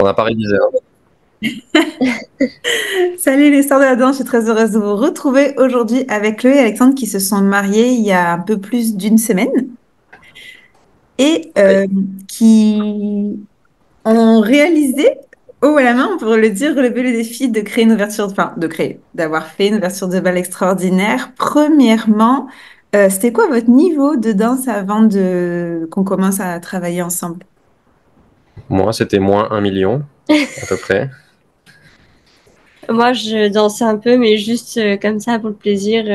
On n'a pas révisé, hein. Salut les stars de la danse, je suis très heureuse de vous retrouver aujourd'hui avec Chloé et Alexandre qui se sont mariés il y a un peu plus d'une semaine et qui ont réalisé, haut à la main, on pourrait le dire, relever le défi de créer une ouverture, enfin de créer, d'avoir fait une ouverture de bal extraordinaire. Premièrement, c'était quoi votre niveau de danse avant qu'on commence à travailler ensemble? Moi, c'était moins 1 million, à peu près. Moi, je dansais un peu, mais juste comme ça pour le plaisir.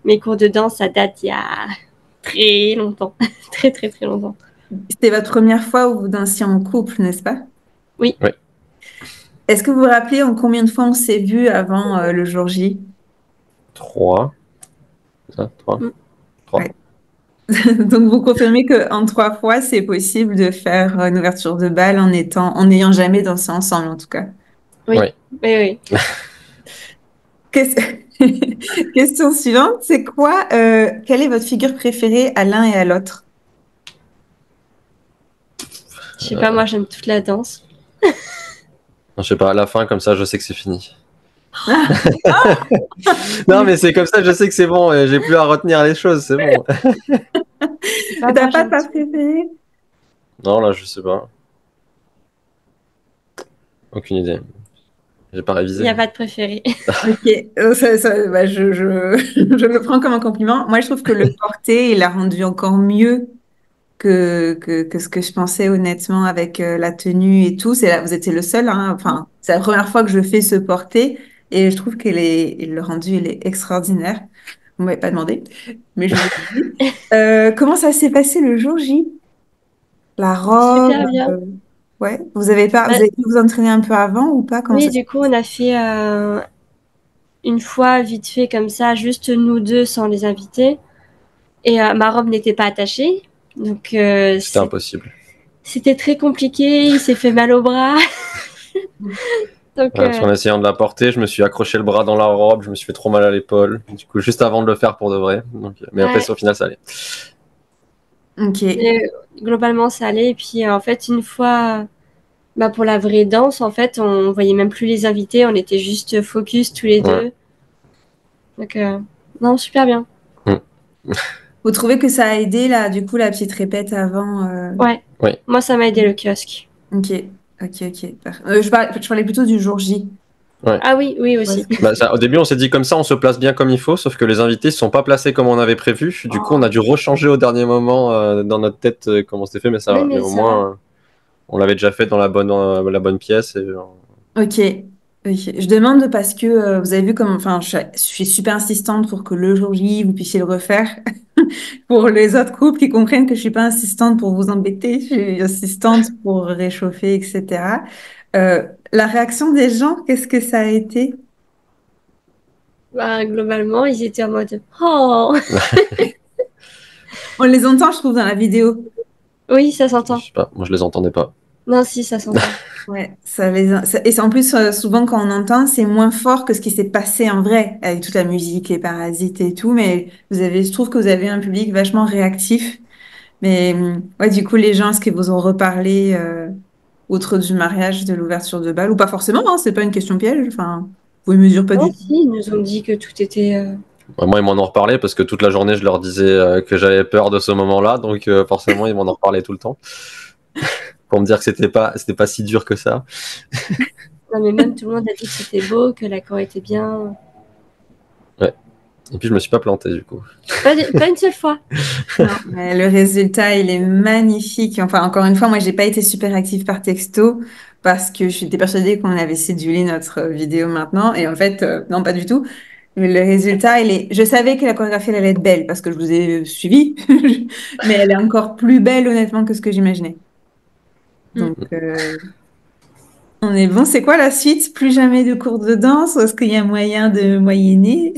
Mes cours de danse, ça date il y a très longtemps. Très, très, très longtemps. C'était votre première fois où vous dansiez en couple, n'est-ce pas? Oui. Oui. Est-ce que vous vous rappelez en combien de fois on s'est vu avant le jour J? 3. C'est ça, 3. Mm. 3. Ouais. Donc vous confirmez qu'en 3 fois, c'est possible de faire une ouverture de bal en n'ayant jamais dansé ensemble, en tout cas. Oui. Oui. Oui, oui. Question suivante, c'est quoi, quelle est votre figure préférée à l'un et à l'autre? Je sais pas, moi, j'aime toute la danse. Je sais pas, à la fin, comme ça, je sais que c'est fini. Non, mais c'est comme ça, je sais que c'est bon, et j'ai plus à retenir les choses, c'est bon. T'as pas ta préférée? Non, là, je sais pas. Aucune idée. J'ai pas Il révisé. n'y a pas de préféré. Ok, bah, je le prends comme un compliment. Moi, je trouve que le porté, il a rendu encore mieux que ce que je pensais honnêtement avec la tenue et tout. Vous étiez le seul, hein. Enfin, c'est la première fois que je fais ce porté et je trouve le rendu, il est extraordinaire. Vous m'avez pas demandé, mais je vous le dis. Comment ça s'est passé le jour J? La robe, Super bien. ouais. Vous avez pu vous entraîner un peu avant ou pas? Comment Oui, ça s'est du coup, on a fait une fois vite fait comme ça, juste nous deux sans les invités. Et ma robe n'était pas attachée. Donc, C'était impossible. c'était très compliqué. Il s'est fait mal au bras. Donc, Parce qu'en essayant de la porter, je me suis accroché le bras dans la robe, je me suis fait trop mal à l'épaule. Du coup, juste avant de le faire pour de vrai. Donc, mais après, ouais. au final, ça allait. Ok. Mais, globalement, ça allait. Et puis, en fait, une fois, bah, pour la vraie danse, en fait, on voyait même plus les invités. On était juste focus tous les deux. Donc, non, super bien. Vous trouvez que ça a aidé là, du coup, la petite répète avant? Ouais. Oui. Moi, ça m'a aidé le kiosque. Ok, ok. Je parlais plutôt du jour J. Ouais. Ah oui, oui aussi. Bah, au début, on s'est dit comme ça, on se place bien comme il faut, sauf que les invités ne sont pas placés comme on avait prévu. Du coup, on a dû rechanger au dernier moment dans notre tête comment c'était fait, mais ça Oui, va. mais Mais au ça moins, on l'avait déjà fait dans la bonne pièce. Et, Ok. Ok. Je demande parce que vous avez vu comme, enfin, je suis super insistante pour que le jour J, vous puissiez le refaire. Pour les autres couples qui comprennent que je suis pas insistante pour vous embêter, je suis insistante pour réchauffer, etc. La réaction des gens, qu'est-ce que ça a été? Bah, globalement, ils étaient en mode oh. On les entend, je trouve, dans la vidéo. Oui, ça je s'entend. sais pas, moi je les entendais pas. Non, si, ça s'entend. Ouais, et c'est en plus, souvent quand on entend, c'est moins fort que ce qui s'est passé en vrai, avec toute la musique, les parasites et tout, mais je trouve que vous avez un public vachement réactif. Mais ouais, du coup, les gens, est-ce qu'ils vous ont reparlé outre du mariage, de l'ouverture de bal, ou pas forcément, hein, c'est pas une question piège, enfin, vous ne mesurez pas Non, du tout. si, ils nous ont dit que tout était. Moi, ils m'en ont reparlé parce que toute la journée, je leur disais que j'avais peur de ce moment-là, donc forcément, ils m'en ont reparlé tout le temps pour me dire que c'était pas si dur que ça. Non, mais même tout le monde a dit que c'était beau, que l'accord était bien. Ouais. Et puis, je me suis pas planté du coup. Pas une seule fois. Non, mais le résultat, il est magnifique. Enfin, encore une fois, moi, j'ai pas été super active par texto parce que j'étais persuadée qu'on avait cédulé notre vidéo maintenant. Et en fait, non, pas du tout. Mais le résultat, je savais que la chorégraphie, elle allait être belle parce que je vous ai suivi. Mais elle est encore plus belle, honnêtement, que ce que j'imaginais. Donc, on est bon. C'est quoi la suite? Plus jamais de cours de danse? Ou est-ce qu'il y a moyen de moyenner?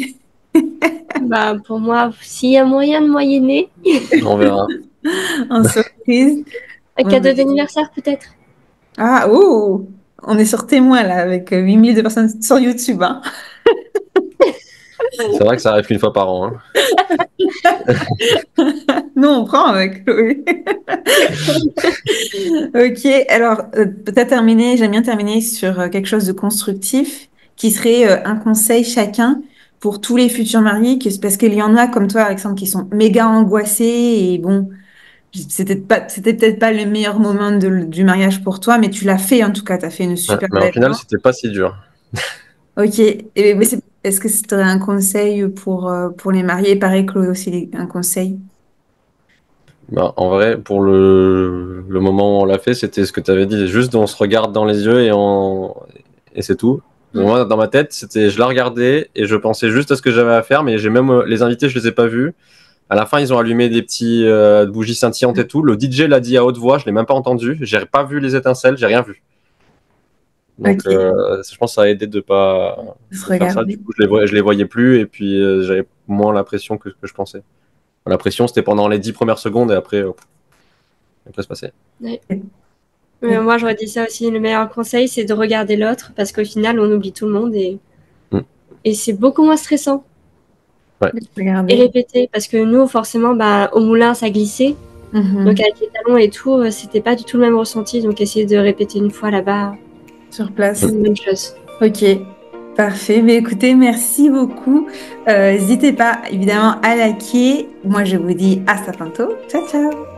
Bah, pour moi, s'il y a moyen de moyenner, On verra. En surprise. un Bon, cadeau d'anniversaire peut-être. ah, oh! On est sur témoin là, avec 8000 de personnes sur YouTube, hein. C'est vrai que ça arrive qu'une fois par an. Hein. Nous, on prend avec Chloé. Ok, alors peut-être terminer, j'aime bien terminer sur quelque chose de constructif qui serait un conseil chacun pour tous les futurs mariés, parce qu'il y en a comme toi, Alexandre, qui sont méga angoissés et bon, c'était peut-être pas le meilleur moment du mariage pour toi, mais tu l'as fait en tout cas, tu as fait une Ouais, super mais au belle final, fin. c'était pas si dur. Ok, mais est-ce que tu aurais un conseil pour les mariés? Pareil, Chloé aussi, un conseil. Bah, en vrai, pour le moment où on l'a fait, c'était ce que tu avais dit. Juste, on se regarde dans les yeux et c'est tout. Donc, moi, dans ma tête, c'était, je la regardais et je pensais juste à ce que j'avais à faire, mais j'ai même les invités, je les ai pas vus. À la fin, ils ont allumé des petits bougies scintillantes et tout. Le DJ l'a dit à haute voix, je l'ai même pas entendu. J'ai pas vu les étincelles, j'ai rien vu. Donc, Ok, je pense que ça a aidé se de faire ça. Du regarder. coup, je les voyais plus et puis j'avais moins la pression que ce que je pensais. La pression, c'était pendant les 10 premières secondes et après, ça peut se passer. Ouais. Moi, j'aurais dit ça aussi. Le meilleur conseil, c'est de regarder l'autre parce qu'au final, on oublie tout le monde et c'est beaucoup moins stressant. Ouais. Et Regarder. répéter parce que nous, forcément, bah, au moulin, ça glissait. Mhm. Donc, avec les talons et tout, c'était pas du tout le même ressenti. Donc, essayer de répéter une fois là-bas, Sur place. c'est une bonne chose. Ok, parfait. Mais écoutez, merci beaucoup. N'hésitez pas évidemment à liker. Moi, je vous dis à bientôt. Ciao, ciao.